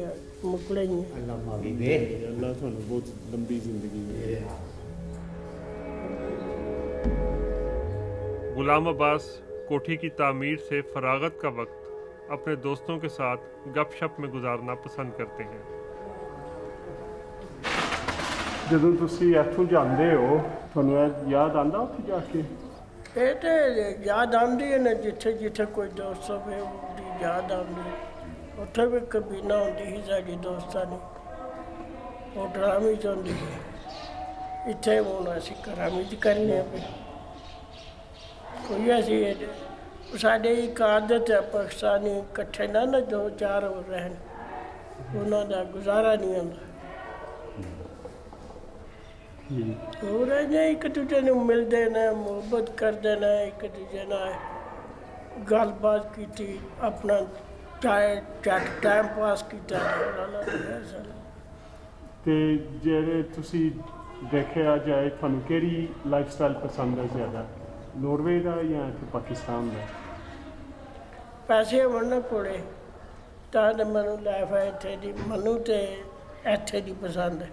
ਮੁਕੜੇ ਹੀ ਅੱਲਾਹ ਮਾਫੀ ਦੇ, ਅੱਲਾਹ ਤੁਹਾਨੂੰ ਬਹੁਤ ਲੰਬੀ ਜ਼ਿੰਦਗੀ ਦੇ। गुलाम अब्बास कोठी की तामीर से फरागत का वक्त अपने दोस्तों के साथ गपशप में गुजारना पसंद करते हैं। ਜਦੋਂ ਤੁਸੀਂ ਇੱਥੋਂ ਜਾਂਦੇ ਹੋ ਤੁਹਾਨੂੰ ਇਹ ਯਾਦ ਆਉਂਦਾ ਉੱਥੇ ਜਾ ਕੇ? ਇਹ ਤੇ ਯਾਦ ਆਉਂਦੀ ਹੈ ਨਾ, ਜਿੱਥੇ ਜਿੱਥੇ ਕੋਈ ਦੋਸਤ ਹੋਵੇ ਉਹਦੀ ਯਾਦ ਆਉਂਦੀ। ਉੱਥੇ ਵੀ ਕਬੀਨਾ ਹੁੰਦੀ ਸੀ ਸਾਡੀ ਦੋਸਤਾਂ ਦੀ, ਉਹ ਡਰਾਮੀ ਚਾਹੁੰਦੀ ਸੀ। ਇੱਥੇ ਹੁਣ ਅਸੀਂ ਘਰਾਂ ਵਿੱਚ ਕਰਨੇ ਆ ਵੀ ਕੋਈ ਅਸੀਂ ਸਾਡੇ ਇੱਕ ਆਦਤ ਹੈ ਪਾਕਿਸਤਾਨੀ ਇਕੱਠੇ ਨਾ 2-4 ਹੋ ਰਹਿਣ, ਉਹਨਾਂ ਦਾ ਗੁਜ਼ਾਰਾ ਨਹੀਂ ਹੁੰਦਾ। ਹੋਰ ਇਹ ਇੱਕ ਦੂਜੇ ਨੂੰ ਮਿਲਦੇ ਨੇ, ਮੁਹੱਬਤ ਕਰਦੇ ਨੇ, ਇੱਕ ਦੂਜੇ ਨਾਲ ਗੱਲਬਾਤ ਕੀਤੀ, ਆਪਣਾ ਟਾਈਮ ਪਾਸ ਕੀਤਾ। ਤੇ ਜਿਹੜੇ ਤੁਸੀਂ ਦੇਖਿਆ ਜਾਏ ਤੁਹਾਨੂੰ ਕਿਹੜੀ ਲਾਈਫ ਸਟਾਈਲ ਪਸੰਦ ਹੈ ਜ਼ਿਆਦਾ, ਨੋਰਵੇ ਦਾ ਜਾਂ ਇੱਥੇ ਪਾਕਿਸਤਾਨ ਦਾ? ਪੈਸੇ ਹੋਣ ਕੋਲੇ ਤਾਂ ਮੈਨੂੰ ਲਾਈਫ ਹੈ ਇੱਥੇ ਦੀ, ਮੈਨੂੰ ਤੇ ਇੱਥੇ ਦੀ ਪਸੰਦ ਹੈ।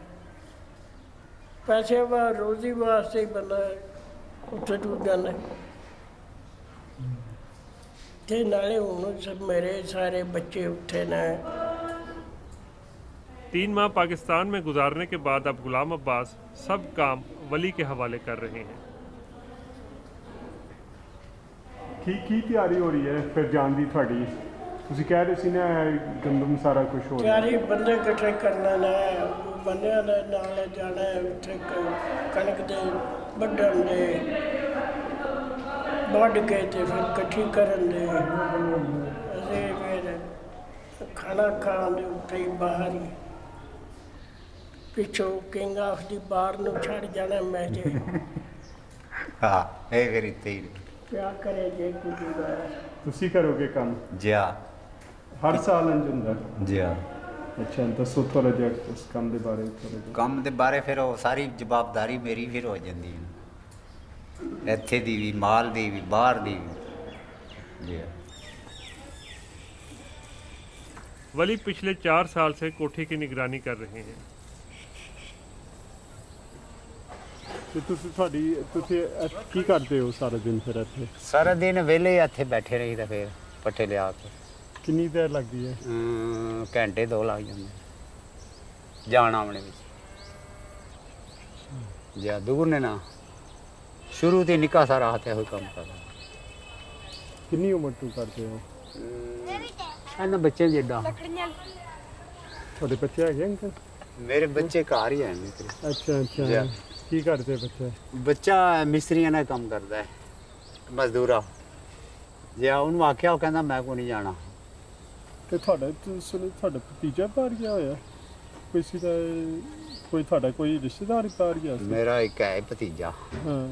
ਪੈਸੇ ਵਾ ਰੋਜ਼ੀ ਵਾਸਤੇ ਹੀ ਬੰਦਾ ਉੱਥੇ ਟੁੱਟ ਜਾਂਦਾ। ਤੇ ਨਾਲੇ ਹੁਣ ਸਭ ਮੇਰੇ ਸਾਰੇ ਬੱਚੇ ਉੱਥੇ ਨੇ। 3 माह पाकिस्तान में गुजारने के बाद अब गुलाम अब्बास सब काम वली के हवाले कर रहे हैं। ਕੀ ਤਿਆਰੀ ਹੋ ਰਹੀ ਹੈ ਫਿਰ ਜਾਣ ਦੀ ਤੁਹਾਡੀ? ਤੁਸੀਂ ਕਹਿ ਰਹੇ ਸੀ ਨਾ ਗੰਦਮ ਸਾਰਾ ਕੁਝ ਹੋ ਰਿਹਾ। ਤਿਆਰੀ ਬੰਦੇ ਇਕੱਠੇ ਕਰਨਾ ਨਾ, ਬੰਦਿਆਂ ਦੇ ਨਾਲ ਜਾਣਾ ਉੱਥੇ ਕਣਕ ਦੇ ਵੱਢਣ ਦੇ, ਵੱਢ ਕੇ ਤੇ ਫਿਰ ਇਕੱਠੀ ਕਰਨ ਦੇ। ਅਸੀਂ ਫਿਰ ਖਾਣਾ ਖਾਣ ਦੇ ਉੱਤੇ ਹੀ ਬਾਹਰ ਹੀ ਪਿੱਛੋਂ ਕਿੰਗ ਆਫ ਦੀ ਬਾਰ ਨੂੰ ਛੱਡ ਜਾਣਾ ਮੈਂ ਜੇ। ਹਾਂ ਇਹ ਫਿਰ ਇੱਥੇ ਹੀ ਕਿਆ ਕਰੇ ਜੇ ਕੁਝ ਤੁਸੀਂ ਕਰੋਗੇ ਕੰਮ? ਜਿਆ ਹਰ ਸਾਲ ਇੰਜ ਹੁੰਦਾ? ਜਿਆ। ਅੱਛਾ ਦੱਸੋ ਥੋੜਾ ਜਿਹਾ ਉਸ ਕੰਮ ਦੇ ਬਾਰੇ। ਕੰਮ ਦੇ ਬਾਰੇ ਫਿਰ ਉਹ ਸਾਰੀ ਜਵਾਬਦਾਰੀ ਮੇਰੀ ਫਿਰ ਹੋ ਜਾਂਦੀ ਹੈ, ਇੱਥੇ ਦੀ ਵੀ, ਮਾਲ ਦੀ ਵੀ, ਬਾਹਰ ਦੀ ਵੀ। ਜੀ वली पिछले 4 साल से कोठी की निगरानी कर रहे हैं। ਤੇ ਤੁਸੀਂ ਕੀ ਕਰਦੇ ਹੋ ਸਾਰਾ ਦਿਨ ਫਿਰ ਇੱਥੇ? ਸਾਰਾ ਦਿਨ ਵਿਹਲੇ ਇੱਥੇ ਬੈਠੇ ਰਹੀਦਾ, ਫਿਰ ਪੱਠੇ ਲਿਆ ਕੇ। ਕਿੰਨੀ ਦੇਰ ਲੱਗਦੀ ਹੈ? ਘੰਟੇ 2 ਲੱਗ ਜਾਂਦੇ ਜਾਣ ਆਉਣੇ ਵਿੱਚ। ਜਿਆ ਦੂਰ ਨੇ ਨਾ, ਸ਼ੁਰੂ ਤੋਂ ਨਿੱਕਾ ਸਾਰਾ ਹੱਥ ਇਹੋ ਕੰਮ ਕਰਦਾ। ਕਿੰਨੀ ਉਮਰ ਤੋਂ ਕਰਦੇ ਹੋ? ਇਹਨਾਂ ਬੱਚੇ ਜਿੱਦਾਂ। ਤੁਹਾਡੇ ਬੱਚੇ ਹੈਗੇ ਅੰਕਲ? ਮੇਰੇ ਬੱਚੇ ਘਰ ਹੀ ਹਨ। ਅੱਛਾ ਅੱਛਾ। ਕੀ ਕਰਦੇ ਬੱਚੇ? ਬੱਚਾ ਮਿਸਤਰੀਆਂ ਨਾਲ ਕੰਮ ਕਰਦਾ ਹੈ, ਮਜ਼ਦੂਰਾ। ਜੇ ਉਹਨੂੰ ਆਖਿਆ ਉਹ ਕਹਿੰਦਾ ਮੈਂ ਕੋ ਨਹੀਂ ਜਾਣਾ। ਤੇ ਤੁਹਾਡਾ ਭਤੀਜਾ ਬਾਹਰ ਗਿਆ ਹੋਇਆ? ਕੋਈ ਤੁਹਾਡਾ ਕੋਈ ਰਿਸ਼ਤੇਦਾਰ ਬਾਹਰ ਗਿਆ ਸੀ? ਮੇਰਾ ਇੱਕ ਹੈ ਭਤੀਜਾ। ਹਾਂ।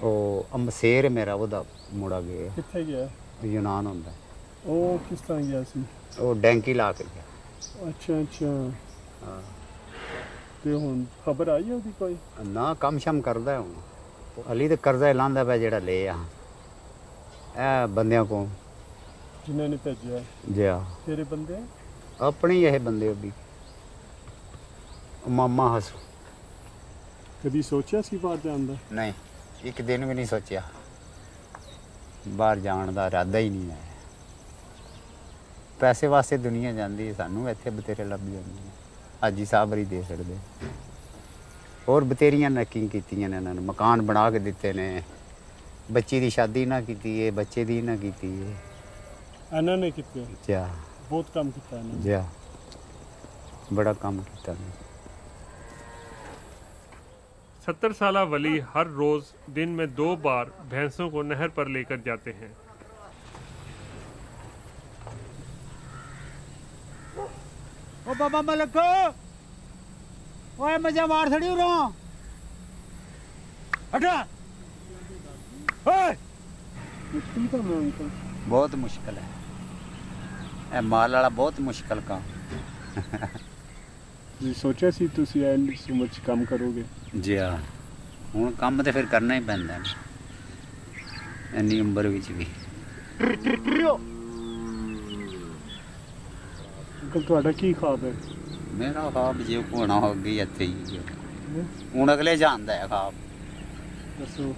ਉਹ ਅਮਸੇਰ ਮੇਰਾ ਉਹਦਾ ਮੁੰਡਾ ਗਿਆ। ਕਿੱਥੇ ਗਿਆ? ਯੂਨਾਨ ਹੁੰਦਾ। ਉਹ ਕਿਸ ਤਰ੍ਹਾਂ ਗਿਆ ਸੀ? ਉਹ ਡੈਂਕੀ ਲਾ ਕੇ ਗਿਆ। ਅੱਛਾ ਅੱਛਾ। ਹਾਂ। ਤੇ ਹੁਣ ਖਬਰ ਆਈ ਉਹਦੀ ਕੋਈ? ਨਾ ਕੰਮ ਸ਼ਮ ਕਰਦਾ ਹੁਣ। ਅਲੀ ਤੇ ਕਰਜ਼ਾ ਲਾਂਦਾ ਪਿਆ ਜਿਹੜਾ ਲੈ ਆ ਇਹ ਬੰਦਿਆਂ ਕੋ ਜਿਨ੍ਹਾਂ ਨੇ ਭੇਜਿਆ। ਜਿਆ ਤੇਰੇ ਬੰਦੇ? ਆਪਣੇ ਹੀ ਇਹ ਬੰਦੇ ਵੀ। ਮਾਮਾ ਹਸੂ। ਕਦੀ ਸੋਚਿਆ ਸੀ ਬਾਹਰ ਜਾਣ ਦਾ? ਨਹੀਂ, ਇੱਕ ਦਿਨ ਵੀ ਨਹੀਂ ਸੋਚਿਆ। ਬਾਹਰ ਜਾਣ ਦਾ ਇਰਾਦਾ ਹੀ ਨਹੀਂ ਹੈ। ਪੈਸੇ ਵਾਸਤੇ ਦੁਨੀਆ ਜਾਂਦੀ ਹੈ, ਸਾਨੂੰ ਇੱਥੇ ਬਤੇਰੇ ਲੱਭ ਜਾਂਦੇ ਨੇ। ਹਾਜੀ ਸਾਹਿਬ ਹੀ ਦੇ ਸਕਦੇ। ਹੋਰ ਬਤੇਰੀਆਂ ਨੈਕਿੰਗ ਕੀਤੀਆਂ ਨੇ ਇਹਨਾਂ ਨੇ, ਮਕਾਨ ਬਣਾ ਕੇ ਦਿੱਤੇ ਨੇ। ਬੱਚੀ ਦੀ ਸ਼ਾਦੀ ਨਾ ਕੀਤੀ ਹੈ, ਬੱਚੇ ਦੀ ਨਾ ਕੀਤੀ ਹੈ। ਇਹਨਾਂ ਨੇ ਕੀਤੇ? ਜਿਆ ਬਹੁਤ ਕੰਮ ਕੀਤਾ ਇਹਨਾਂ ਨੇ। ਜਿਆ बड़ा काम किया। 70 साला वली हर रोज़ दिन में 2 बार भैंसों को नहर पर लेकर जाते हैं। ओ बाबा मलक, ओए मजा मार छड़ी उरो हटा। ओए बहुत मुश्किल है। ਇਹ ਮਾਲ ਵਾਲਾ ਬਹੁਤ ਮੁਸ਼ਕਲ ਕੰਮ। ਤੁਸੀਂ ਸੋਚਿਆ ਸੀ ਤੁਸੀਂ ਇੰਨੀ ਉਮਰ 'ਚ ਕੰਮ ਕਰੋਗੇ? ਜੀ ਹਾਂ, ਹੁਣ ਕੰਮ ਤੇ ਫਿਰ ਕਰਨਾ ਹੀ ਪੈਂਦਾ ਹੈ, ਇੰਨੀ ਉਮਰ ਵਿੱਚ ਵੀ। ਅੰਕਲ ਤੁਹਾਡਾ ਕੀ ख्वाब ਹੈ? ਮੇਰਾ ख्वाब ਜੇ ਹੋਣਾ ਹੋ ਗਈ ਇੱਥੇ ਹੀ ਹੈ। ਹੁਣ ਅਗਲੇ ਜਾਣਦਾ ਹੈ ख्वाब। ਦੱਸੋ।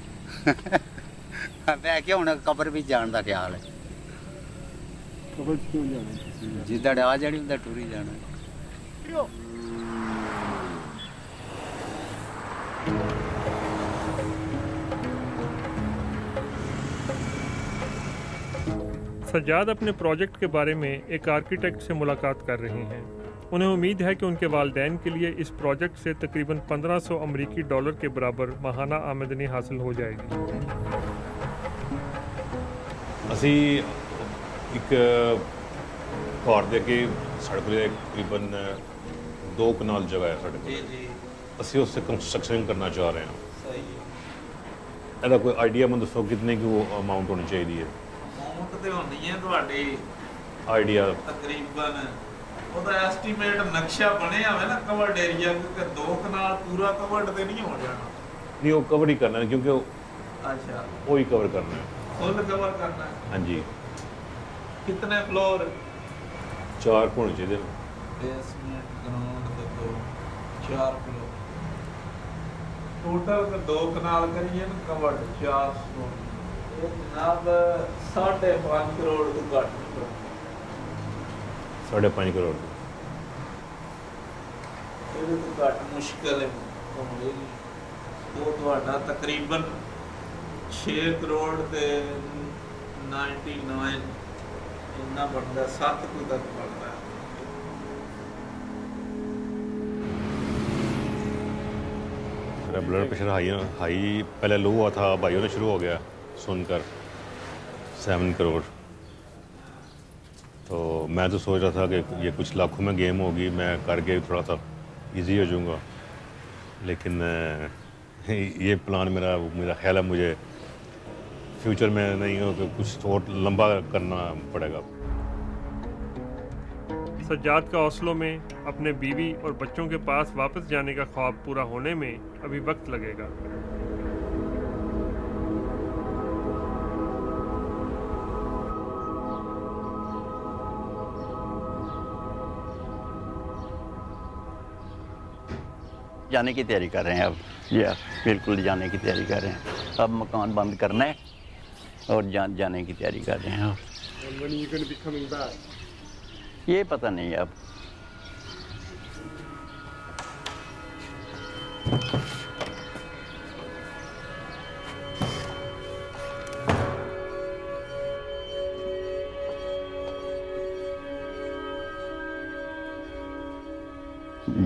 ਮੈਂ ਕਿ ਹੁਣ ਕਬਰ ਵੀ ਜਾਣ ਦਾ ਖਿਆਲ ਹੈ। ਕਬਰ 'ਚ ਕਿਉਂ ਜਾਣਾ? ਜਿੱਦਾਂ ਆ ਜਾਣੀ ਹੁੰਦਾ ਟੁਰੀ ਜਾਣਾ। सज्जाद अपने प्रोजेक्ट के बारे में एक आर्किटेक्ट से मुलाकात कर रहे हैं। उन्हें उम्मीद है कि उनके वालिदैन के लिए इस प्रोजेक्ट से तकरीबन 1500 अमरीकी डॉलर के बराबर माहाना आमदनी हासिल हो जाएगी। ਅਸੀਂ ਇੱਕ ਘਰ ਦੇ ਅੱਗੇ ਸੜਕ ਦੇ ਤਕਰੀਬਨ 2 ਕਨਾਲ ਜਗ੍ਹਾ ਹੈ ਸਾਡੇ ਕੋਲ। ਜੀ ਅਸੀਂ ਉਸ ਤੇ ਕੰਸਟਰਕਸ਼ਨ ਕਰਨਾ ਚਾਹ ਰਹੇ ਹਾਂ। ਸਹੀ ਹੈ। ਇਹਦਾ ਕੋਈ ਆਈਡੀਆ ਮੈਨੂੰ ਦੱਸੋ ਕਿੰਨੇ ਕੀ ਉਹ ਅਮਾਉਂਟ ਹੋਣੀ ਚਾਹੀਦੀ ਹੈ? ਅਮਾਉਂਟ ਤੇ ਹੁੰਦੀ ਹੈ ਤੁਹਾਡੀ ਆਈਡੀਆ ਤਕਰੀਬਨ ਉਹਦਾ ਐਸਟੀਮੇਟ ਨਕਸ਼ਾ ਬਣਿਆ ਹੋਵੇ ਨਾ ਕਵਰਡ ਏਰੀਆ, ਕਿਉਂਕਿ 2 ਕਨਾਲ ਪੂਰਾ ਕਵਰਡ ਤੇ ਨਹੀਂ ਹੋ ਜਾਣਾ। ਨਹੀਂ, ਉਹ ਕਵਰ ਹੀ ਕਰਨਾ ਹੈ ਕਿਉਂਕਿ ਉਹ ਅੱਛਾ ਉਹ ਹੀ ਕਵਰ ਕਰਨਾ ਹੈ। ਫੁੱਲ ਕਵਰ ਕਰਨਾ ਹੈ। ਹਾਂਜੀ। ਕਿਤਨੇ ਫਲੋਰ? 4 ਹੋਣੇ ਚਾਹੀਦੇ ਨੇ। बेसमेंट ग्राउंड तो 2 4 किलो टोटल का 2 कनाल करिए ना कवर्ड 4 ये जनाब 5.5 करोड़ तो घट नहीं पड़ा। 5.5 करोड़ ये तो घट मुश्किल है होएगी। तो ਤੁਹਾਡਾ ਤਕਰੀਬਨ 6 ਕਰੋੜ ਤੇ 99 ਇੰਨਾ ਬਣਦਾ 7 ਕੁ ਤੱਕ ਬਣਦਾ। मेरा ब्लड प्रेशर हाई पहले लो हुआ था, भाइयों ने शुरू हो गया सुनकर 7 करोड़। तो मैं तो सोच रहा था कि ये कुछ लाखों में गेम होगी, मैं करके थोड़ा सा इजी हो जाऊंगा, लेकिन ये प्लान मेरा ख्याल है मुझे फ्यूचर में नहीं हो कि कुछ और लंबा करना पड़ेगा। सज्जाद का ओस्लो में अपने बीवी और बच्चों के पास वापस जाने का ख्वाब पूरा होने में अभी वक्त लगेगा। जाने की तैयारी कर रहे हैं अब। या बिल्कुल जाने की तैयारी कर रहे हैं। अब मकान बंद करना है और जाने की तैयारी कर रहे हैं अब। And when are you going to be coming back? ये पता नहीं अब।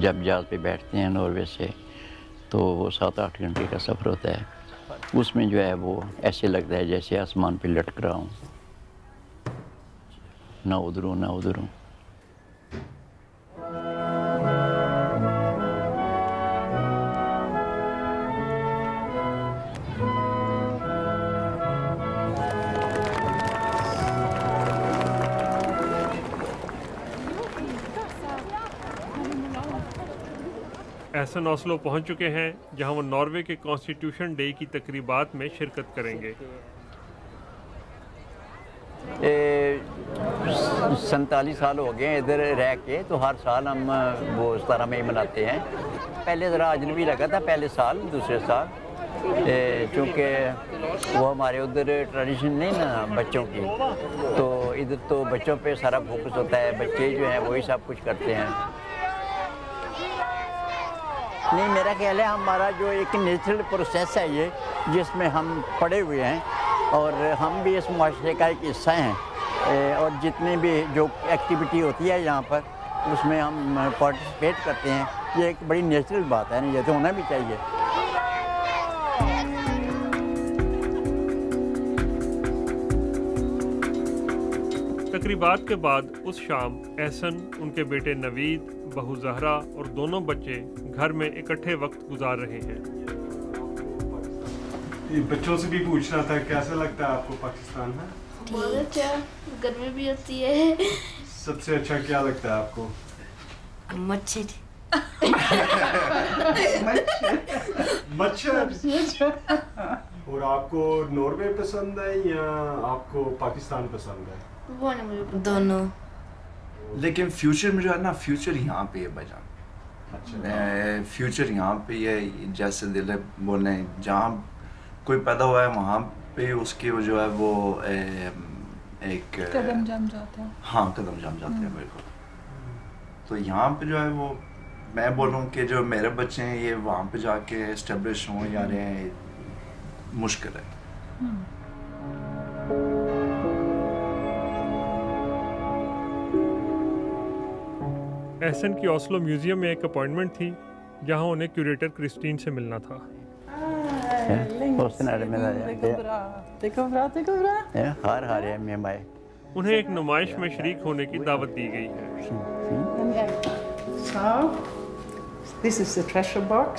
जब जहाज़ पे बैठते हैं नॉर्वे से तो वो 7-8 घंटे का सफ़र होता है। उसमें जो है वो ऐसे लगता है जैसे आसमान पे लटक रहा हूँ, ना उधर हूँ ना उधर हूँ। एहसन ओस्लो पहुंच चुके हैं, जहां वो नॉर्वे के कॉन्स्टिट्यूशन डे की तकरीबात में शिरकत करेंगे। 47 साल हो गए इधर रह के, तो हर साल हम वो 17 मई मनाते हैं। पहले ज़रा अजनबी लगा था पहले साल, दूसरे साल चूँकि वो हमारे उधर ट्रेडिशन नहीं ना बच्चों की, तो इधर तो बच्चों पे सारा फोकस होता है, बच्चे जो हैं वही सब कुछ करते हैं। नहीं, मेरा ख्याल है हमारा जो एक नेचुरल प्रोसेस है ये, जिसमें हम पड़े हुए हैं और हम भी इस मुआशरे का एक हिस्सा हैं, और जितनी भी जो एक्टिविटी होती है यहाँ पर उसमें हम पार्टिसिपेट करते हैं। ये एक बड़ी नेचुरल बात है, ये तो होना भी चाहिए। तकरीबात के बाद उस शाम एहसन, उनके बेटे नवीद, बहू जहरा और दोनों बच्चे घर में इकट्ठे वक्त गुजार रहे हैं। ये बच्चों से भी पूछना था, कैसा लगता है आपको पाकिस्तान में? बहुत अच्छा, गर्मी भी होती है, सबसे अच्छा क्या लगता है आपको? मच्छी। मच्छर। और आपको नॉर्वे पसंद है या आपको पाकिस्तान पसंद है? दोनों। लेकिन फ्यूचर में जो है ना, फ्यूचर यहाँ पे है भाईजान। फ्यूचर यहाँ पे है, जैसे दिल बोले जहाँ कोई पैदा हुआ है वहाँ पे उसके वो जो है वो एक कदम जम जाते हैं। हाँ, कदम जम जाते हैं बिल्कुल। तो यहाँ पे जो है वो मैं बोलूँ कि जो मेरे बच्चे हैं ये वहाँ पे जाके एस्टेब्लिश हों या रहें, मुश्किल है। एहसन की ओस्लो म्यूजियम में एक अपॉइंटमेंट थी जहां उन्हें क्यूरेटर क्रिस्टीन से मिलना था। उन्हें एक नुमाइश में शरीक होने की दावत दी गई है। So, this is the treasure box.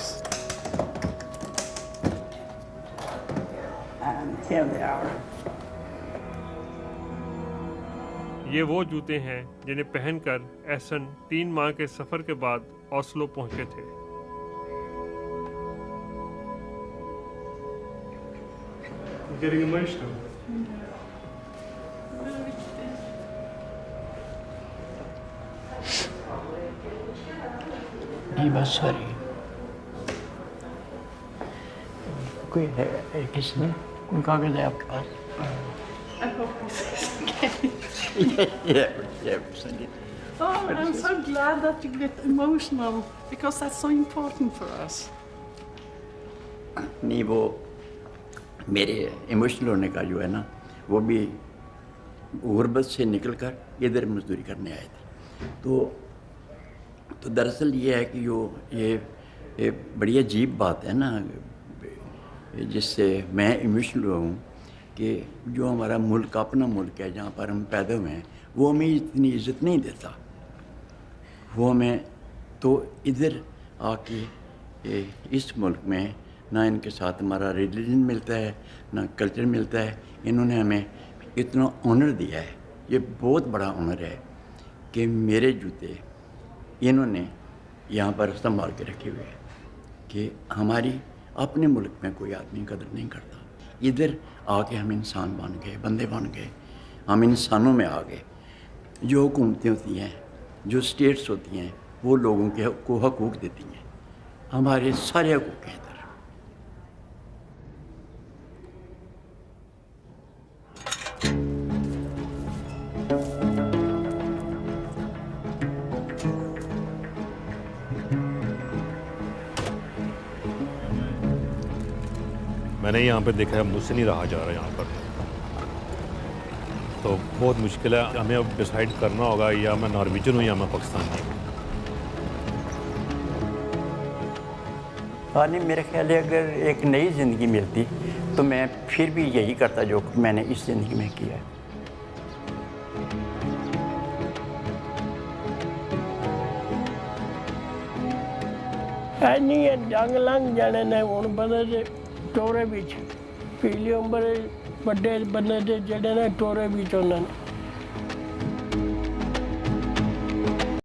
And here they are. ये वो जूते हैं जिन्हें पहनकर एहसन 3 माह के सफर के बाद ओस्लो पहुंचे थे। Getting emotional. जी बस सॉरी। कोई है किसमें कोई कागज है आपके पास? Oh, I'm so glad that you get emotional because that's so important for us. नहीं, वो मेरे इमोशनल होने का जो है ना, वो भी गुर्बत से निकल कर इधर मजदूरी करने आए थे। तो दरअसल ये है कि ये बड़ी अजीब बात है ना, जिससे मैं इमोशनल हूँ कि जो हमारा मुल्क अपना मुल्क है जहाँ पर हम पैदा हुए हैं, वो हमें इतनी इज़्ज़त नहीं देता। वो हमें तो इधर आके इस मुल्क में ना इनके साथ हमारा रिलीजन मिलता है, ना कल्चर मिलता है। इन्होंने हमें इतना ऑनर दिया है, ये बहुत बड़ा ऑनर है कि मेरे जूते इन्होंने यहाँ पर संभाल के रखे हुए हैं कि हमारी अपने मुल्क में कोई आदमी कदर नहीं करता। इधर आके हम इंसान बन गए, बंदे बन गए, हम इंसानों में आ गए। जो हुकूमतें होती हैं, जो स्टेट्स होती हैं, वो लोगों के को हकूक़ देती हैं, हमारे सारे हकूक़ हैं इधर। मैंने यहाँ पे देखा है, मुझसे नहीं रहा जा रहा यहाँ पर, तो बहुत मुश्किल है। हमें अब डिसाइड करना होगा या मैं नॉर्वेजियन हूँ या मैं पाकिस्तानी हूँ। हाँ, नहीं, मेरे ख्याल है अगर एक नई ज़िंदगी मिलती तो मैं फिर भी यही करता जो मैंने इस ज़िंदगी में किया है। नहीं जंग लंघ जाने ने हुण बंदे टोरे विच पीली उम्र बड़े बंदे दे जेडे ने टोरे विच होंदे ने